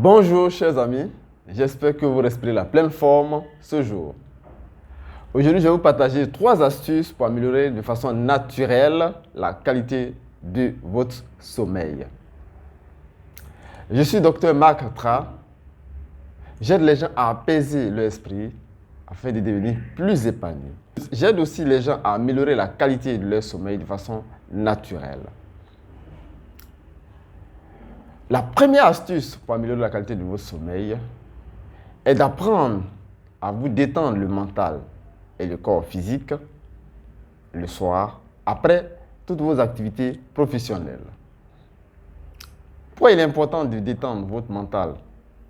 Bonjour chers amis, j'espère que vous respirez la pleine forme ce jour. Aujourd'hui, je vais vous partager 3 astuces pour améliorer de façon naturelle la qualité de votre sommeil. Je suis Dr Marc Tra. J'aide les gens à apaiser leur esprit afin de devenir plus épanouis. J'aide aussi les gens à améliorer la qualité de leur sommeil de façon naturelle. La première astuce pour améliorer la qualité de votre sommeil est d'apprendre à vous détendre le mental et le corps physique le soir après toutes vos activités professionnelles. Pourquoi il est important de détendre votre mental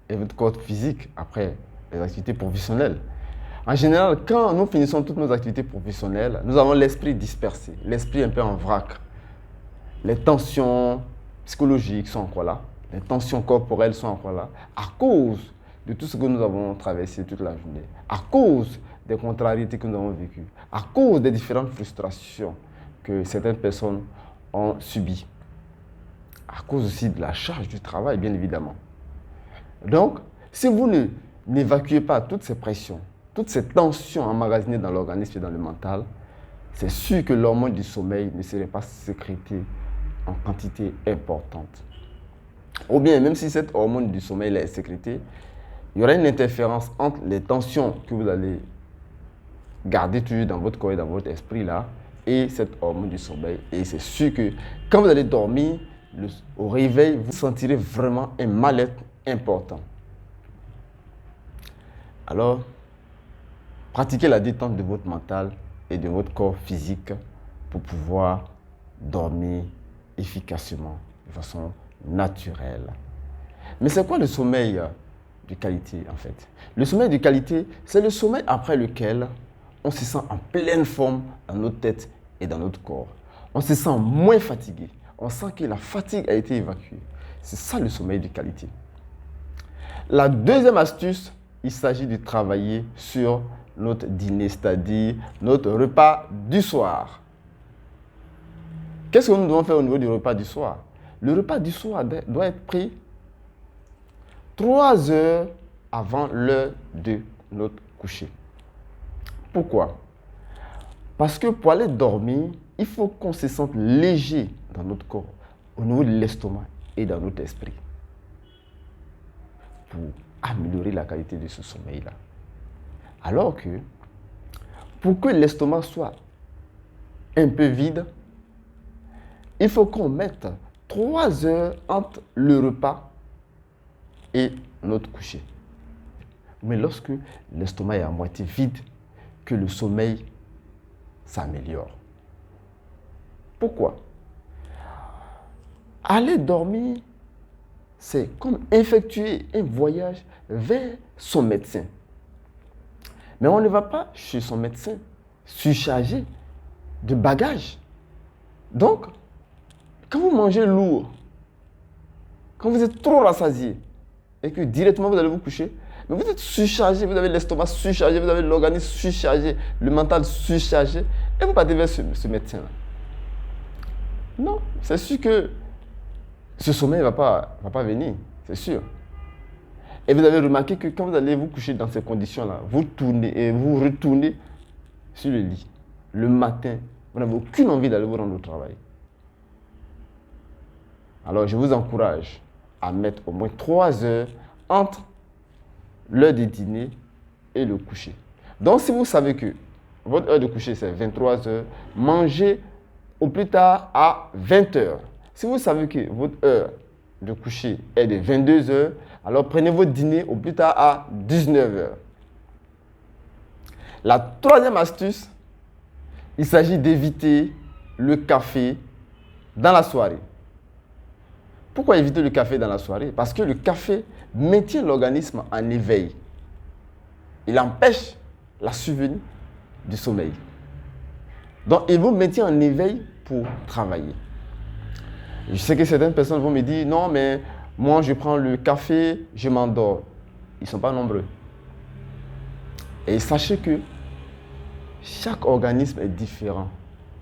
et votre corps physique après les activités professionnelles? En général, quand nous finissons toutes nos activités professionnelles, nous avons l'esprit dispersé, l'esprit un peu en vrac. Les tensions psychologiques sont encore là, les tensions corporelles sont encore là, à cause de tout ce que nous avons traversé toute la journée, à cause des contrariétés que nous avons vécues, à cause des différentes frustrations que certaines personnes ont subies, à cause aussi de la charge du travail, bien évidemment. Donc, si vous n'évacuez pas toutes ces pressions, toutes ces tensions emmagasinées dans l'organisme et dans le mental, c'est sûr que l'hormone du sommeil ne serait pas sécrétée en quantité importante. Ou bien, même si cette hormone du sommeil est sécrétée, il y aura une interférence entre les tensions que vous allez garder toujours dans votre corps et dans votre esprit là, et cette hormone du sommeil. Et c'est sûr que quand vous allez dormir, au réveil, vous sentirez vraiment un mal-être important. Alors, pratiquez la détente de votre mental et de votre corps physique pour pouvoir dormir efficacement, de façon naturelle. Mais c'est quoi le sommeil de qualité en fait? Le sommeil de qualité, c'est le sommeil après lequel on se sent en pleine forme dans notre tête et dans notre corps. On se sent moins fatigué. On sent que la fatigue a été évacuée. C'est ça le sommeil de qualité. La deuxième astuce, il s'agit de travailler sur notre dîner, c'est-à-dire notre repas du soir. Qu'est-ce que nous devons faire au niveau du repas du soir? Le repas du soir doit être pris 3 heures avant l'heure de notre coucher. Pourquoi? Parce que pour aller dormir, il faut qu'on se sente léger dans notre corps, au niveau de l'estomac et dans notre esprit, pour améliorer la qualité de ce sommeil-là. Alors que, pour que l'estomac soit un peu vide, il faut qu'on mette 3 heures entre le repas et notre coucher. Mais lorsque l'estomac est à moitié vide, que le sommeil s'améliore. Pourquoi? Aller dormir, c'est comme effectuer un voyage vers son médecin. Mais on ne va pas chez son médecin surchargé de bagages. Donc, quand vous mangez lourd, quand vous êtes trop rassasié et que directement vous allez vous coucher, mais vous êtes surchargé, vous avez l'estomac surchargé, vous avez l'organisme surchargé, le mental surchargé, et vous partez vers ce médecin-là. Non, c'est sûr que ce sommeil ne va pas venir, c'est sûr. Et vous avez remarqué que quand vous allez vous coucher dans ces conditions-là, vous tournez et vous retournez sur le lit. Le matin, vous n'avez aucune envie d'aller vous rendre au travail. Alors, je vous encourage à mettre au moins 3 heures entre l'heure de dîner et le coucher. Donc, si vous savez que votre heure de coucher, c'est 23 heures, mangez au plus tard à 20 heures. Si vous savez que votre heure de coucher est de 22 heures, alors prenez votre dîner au plus tard à 19 heures. La troisième astuce, il s'agit d'éviter le café dans la soirée. Pourquoi éviter le café dans la soirée? Parce que le café maintient l'organisme en éveil. Il empêche la survenue du sommeil. Donc, il vous maintient en éveil pour travailler. Je sais que certaines personnes vont me dire, non, mais moi, je prends le café, je m'endors. Ils ne sont pas nombreux. Et sachez que chaque organisme est différent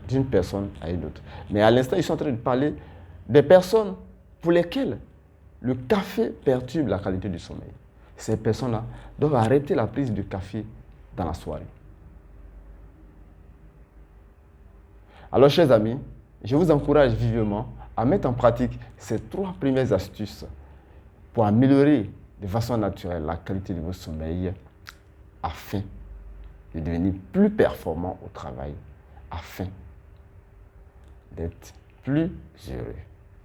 d'une personne à une autre. Mais à l'instant, ils sont en train de parler des personnes pour lesquelles Le café perturbe la qualité du sommeil. Ces personnes-là doivent arrêter la prise de café dans la soirée. Alors, chers amis, je vous encourage vivement à mettre en pratique ces 3 premières astuces pour améliorer de façon naturelle la qualité de votre sommeil afin de devenir plus performant au travail, afin d'être plus heureux.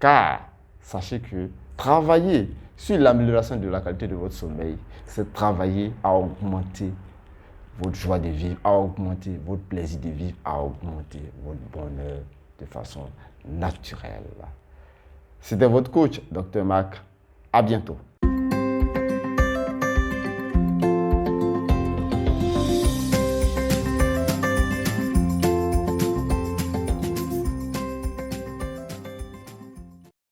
Car sachez que travailler sur l'amélioration de la qualité de votre sommeil, c'est travailler à augmenter votre joie de vivre, à augmenter votre plaisir de vivre, à augmenter votre bonheur de façon naturelle. C'était votre coach, Dr. Marc. À bientôt.